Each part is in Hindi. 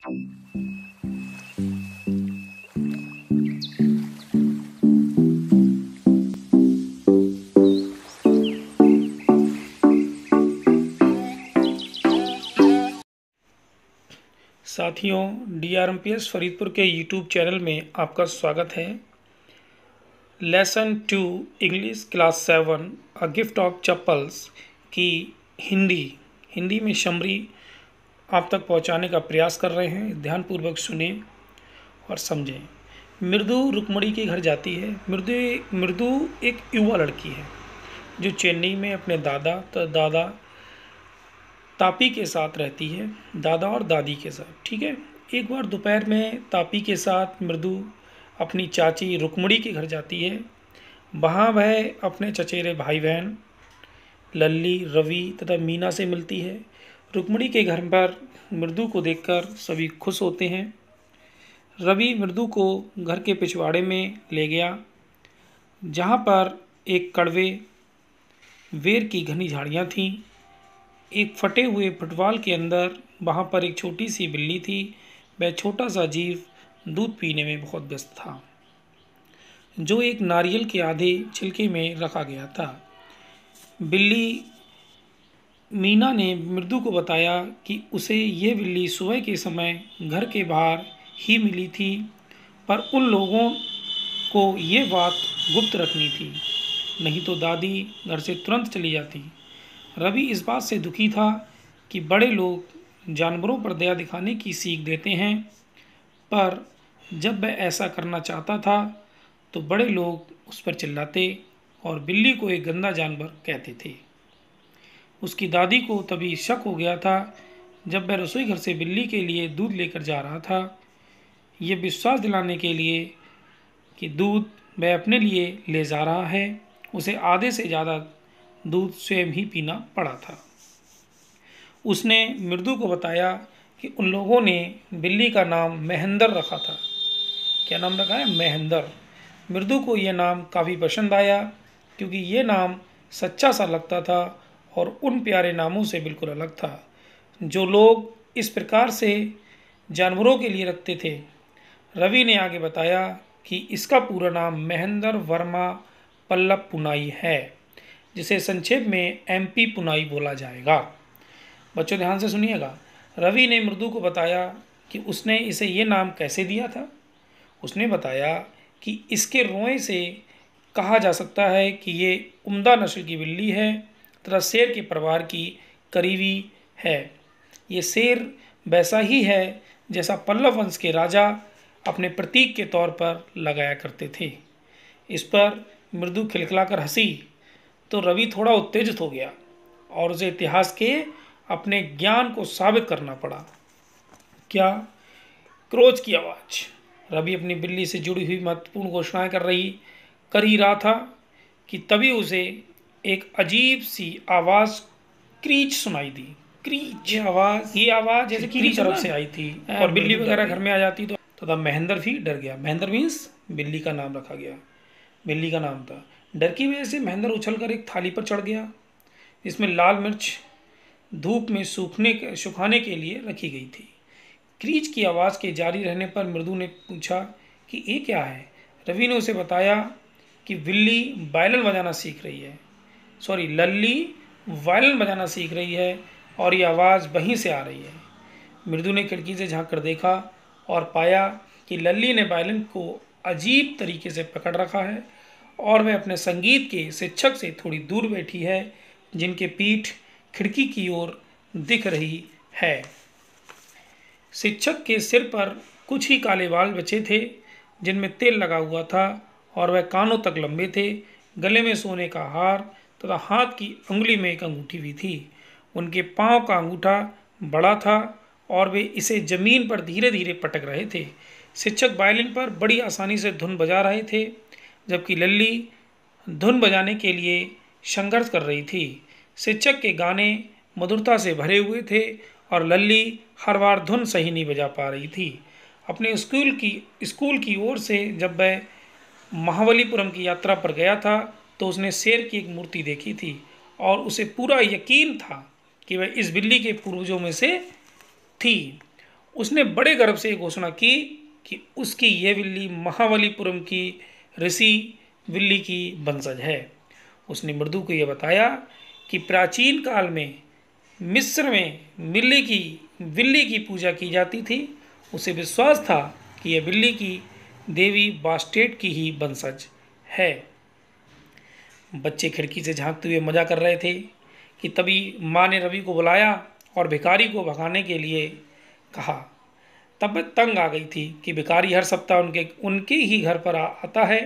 साथियों, DRMPS फरीदपुर के यूट्यूब चैनल में आपका स्वागत है। Lesson 2 English class 7 a gift of chappals की हिंदी में समरी आप तक पहुंचाने का प्रयास कर रहे हैं। ध्यानपूर्वक सुने और समझें। मृदु रुक्मणी के घर जाती है। मृदु एक युवा लड़की है जो चेन्नई में अपने दादा तापी के साथ रहती है, दादा और दादी के साथ। ठीक है। एक बार दोपहर में तापी के साथ मृदु अपनी चाची रुक्मणी के घर जाती है। वहाँ वह अपने चचेरे भाई बहन लल्ली, रवि तथा मीना से मिलती है। रुक्मणी के घर पर मृदु को देखकर सभी खुश होते हैं। रवि मृदु को घर के पिछवाड़े में ले गया, जहाँ पर एक कड़वे वेर की घनी झाड़ियाँ थीं। एक फटे हुए फुटबॉल के अंदर वहाँ पर एक छोटी सी बिल्ली थी। वह छोटा सा जीव दूध पीने में बहुत व्यस्त था, जो एक नारियल के आधे छिलके में रखा गया था। बिल्ली मीना ने मृदु को बताया कि उसे यह बिल्ली सुबह के समय घर के बाहर ही मिली थी, पर उन लोगों को ये बात गुप्त रखनी थी, नहीं तो दादी घर से तुरंत चली जाती। रवि इस बात से दुखी था कि बड़े लोग जानवरों पर दया दिखाने की सीख देते हैं, पर जब वह ऐसा करना चाहता था तो बड़े लोग उस पर चिल्लाते और बिल्ली को एक गंदा जानवर कहते थे। उसकी दादी को तभी शक हो गया था जब वह रसोई घर से बिल्ली के लिए दूध लेकर जा रहा था, ये विश्वास दिलाने के लिए कि दूध वह अपने लिए ले जा रहा है। उसे आधे से ज़्यादा दूध स्वयं ही पीना पड़ा था। उसने मृदु को बताया कि उन लोगों ने बिल्ली का नाम महेंद्र रखा था। क्या नाम रखा है? महेंद्र। मृदु को यह नाम काफ़ी पसंद आया, क्योंकि ये नाम सच्चा सा लगता था और उन प्यारे नामों से बिल्कुल अलग था जो लोग इस प्रकार से जानवरों के लिए रखते थे। रवि ने आगे बताया कि इसका पूरा नाम महेंद्र वर्मा पल्लव पुनाई है, जिसे संक्षेप में MP पुनाई बोला जाएगा। बच्चों ध्यान से सुनिएगा। रवि ने मृदु को बताया कि उसने इसे ये नाम कैसे दिया था। उसने बताया कि इसके रोए से कहा जा सकता है कि ये उम्दा नस्ल की बिल्ली है तथा शेर के परिवार की करीबी है। ये शेर वैसा ही है जैसा पल्लव वंश के राजा अपने प्रतीक के तौर पर लगाया करते थे। इस पर मृदु खिलखिलाकर हंसी तो रवि थोड़ा उत्तेजित हो गया और उसे इतिहास के अपने ज्ञान को साबित करना पड़ा। क्या? क्रोच की आवाज़। रवि अपनी बिल्ली से जुड़ी हुई महत्वपूर्ण घोषणाएं कर ही रहा था कि तभी उसे एक अजीब सी आवाज़ क्रीच सुनाई दी। क्रीच आवाज़, ये आवाज़ जैसे किसी तरफ से आई थी और बिल्ली वगैरह घर में आ जाती तो तब महेंद्र भी डर गया। महेंद्र मीन्स बिल्ली का नाम रखा गया, बिल्ली का नाम था। डर की वजह से महेंद्र उछलकर एक थाली पर चढ़ गया, जिसमें लाल मिर्च धूप में सुखाने के लिए रखी गई थी। क्रीच की आवाज़ के जारी रहने पर मृदु ने पूछा कि ये क्या है। रवि ने उसे बताया कि लल्ली वायलिन बजाना सीख रही है और ये आवाज़ वहीं से आ रही है। मृदु ने खिड़की से झाँक कर देखा और पाया कि लल्ली ने वायलिन को अजीब तरीके से पकड़ रखा है और वह अपने संगीत के शिक्षक से थोड़ी दूर बैठी है, जिनके पीठ खिड़की की ओर दिख रही है। शिक्षक के सिर पर कुछ ही काले बाल बचे थे, जिनमें तेल लगा हुआ था और वह कानों तक लंबे थे। गले में सोने का हार तथा हाथ की उंगली में एक अंगूठी भी थी। उनके पांव का अंगूठा बड़ा था और वे इसे जमीन पर धीरे धीरे पटक रहे थे। शिक्षक वायलिन पर बड़ी आसानी से धुन बजा रहे थे, जबकि लल्ली धुन बजाने के लिए संघर्ष कर रही थी। शिक्षक के गाने मधुरता से भरे हुए थे और लल्ली हर बार धुन सही नहीं बजा पा रही थी। अपने स्कूल की ओर से जब वह महाबलीपुरम की यात्रा पर गया था तो उसने शेर की एक मूर्ति देखी थी और उसे पूरा यकीन था कि वह इस बिल्ली के पूर्वजों में से थी। उसने बड़े गर्व से ये घोषणा की कि उसकी ये बिल्ली महाबलीपुरम की ऋषि बिल्ली की वंशज है। उसने मृदु को यह बताया कि प्राचीन काल में मिस्र में बिल्ली की पूजा की जाती थी। उसे विश्वास था कि यह बिल्ली की देवी बास्टेट की ही वंशज है। बच्चे खिड़की से झांकते हुए मजा कर रहे थे कि तभी माँ ने रवि को बुलाया और भिखारी को भगाने के लिए कहा। तब मैं तंग आ गई थी कि भिखारी हर सप्ताह उनके ही घर पर आता है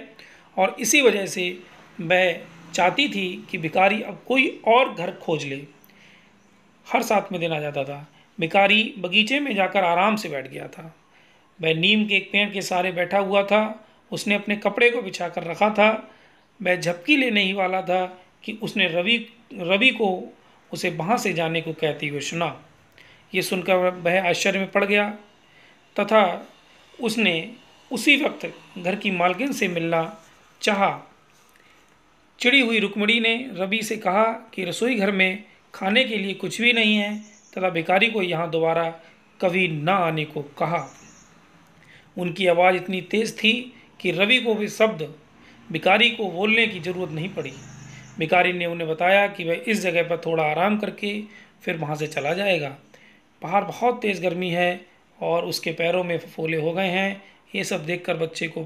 और इसी वजह से मैं चाहती थी कि भिखारी अब कोई और घर खोज ले। हर 7वें दिन आ जाता था। भिखारी बगीचे में जाकर आराम से बैठ गया था। वह नीम के एक पेड़ के सहारे बैठा हुआ था। उसने अपने कपड़े को बिछा कर रखा था। वह झपकी लेने ही वाला था कि उसने रवि को उसे वहाँ से जाने को कहते हुए सुना। ये सुनकर वह आश्चर्य में पड़ गया तथा उसने उसी वक्त घर की मालकिन से मिलना चाहा। चिड़ी हुई रुक्मिणी ने रवि से कहा कि रसोई घर में खाने के लिए कुछ भी नहीं है तथा भिखारी को यहाँ दोबारा कभी न आने को कहा। उनकी आवाज़ इतनी तेज़ थी कि रवि को वे शब्द भिखारी को बोलने की ज़रूरत नहीं पड़ी। भिखारी ने उन्हें बताया कि वह इस जगह पर थोड़ा आराम करके फिर वहाँ से चला जाएगा। बाहर बहुत तेज़ गर्मी है और उसके पैरों में फफोले हो गए हैं। ये सब देखकर बच्चे को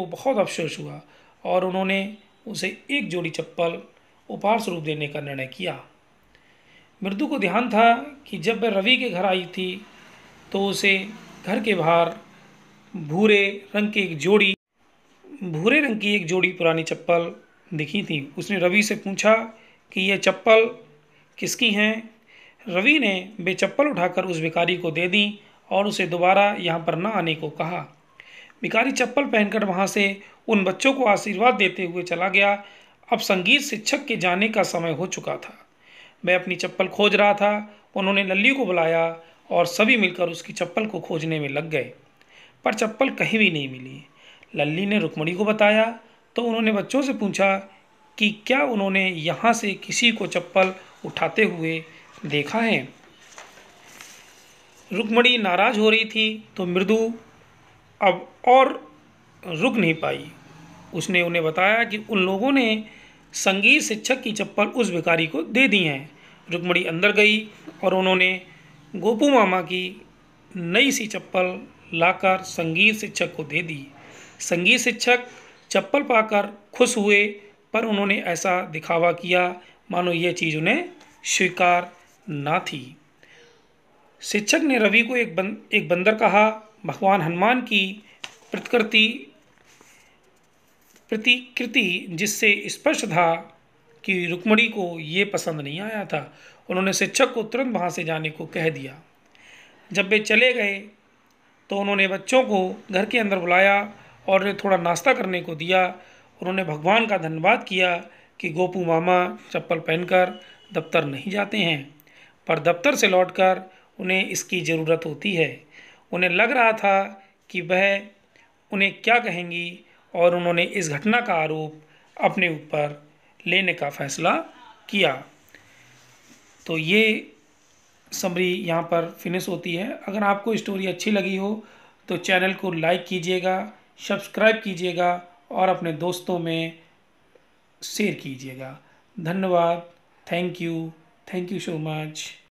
बहुत अफसोस हुआ और उन्होंने उसे एक जोड़ी चप्पल उपहार स्वरूप देने का निर्णय किया। मृदु को ध्यान था कि जब वह रवि के घर आई थी तो उसे घर के बाहर भूरे रंग की एक जोड़ी पुरानी चप्पल दिखी थी। उसने रवि से पूछा कि यह चप्पल किसकी हैं। रवि ने वे चप्पल उठाकर उस भिखारी को दे दी और उसे दोबारा यहाँ पर न आने को कहा। भिखारी चप्पल पहनकर वहाँ से उन बच्चों को आशीर्वाद देते हुए चला गया। अब संगीत शिक्षक के जाने का समय हो चुका था। वह अपनी चप्पल खोज रहा था। उन्होंने लल्ली को बुलाया और सभी मिलकर उसकी चप्पल को खोजने में लग गए, पर चप्पल कहीं भी नहीं मिली। लल्ली ने रुक्मिणी को बताया तो उन्होंने बच्चों से पूछा कि क्या उन्होंने यहाँ से किसी को चप्पल उठाते हुए देखा है। रुक्मिणी नाराज हो रही थी तो मृदु अब और रुक नहीं पाई। उसने उन्हें बताया कि उन लोगों ने संगीत शिक्षक की चप्पल उस भिखारी को दे दी हैं। रुक्मिणी अंदर गई और उन्होंने गोपू मामा की नई सी चप्पल लाकर संगीत शिक्षक को दे दी। संगीत शिक्षक चप्पल पाकर खुश हुए, पर उन्होंने ऐसा दिखावा किया मानो यह चीज़ उन्हें स्वीकार ना थी। शिक्षक ने रवि को एक बंदर कहा। भगवान हनुमान की प्रतिकृति जिससे स्पष्ट था कि रुक्मिणी को ये पसंद नहीं आया था। उन्होंने शिक्षक को तुरंत वहाँ से जाने को कह दिया। जब वे चले गए तो उन्होंने बच्चों को घर के अंदर बुलाया और उन्हें थोड़ा नाश्ता करने को दिया। उन्होंने भगवान का धन्यवाद किया कि गोपू मामा चप्पल पहनकर दफ्तर नहीं जाते हैं, पर दफ्तर से लौटकर उन्हें इसकी ज़रूरत होती है। उन्हें लग रहा था कि वह उन्हें क्या कहेंगी और उन्होंने इस घटना का आरोप अपने ऊपर लेने का फैसला किया। तो ये समरी यहाँ पर फिनिश होती है। अगर आपको स्टोरी अच्छी लगी हो तो चैनल को लाइक कीजिएगा, सब्सक्राइब कीजिएगा और अपने दोस्तों में शेयर कीजिएगा। धन्यवाद। Thank you so much.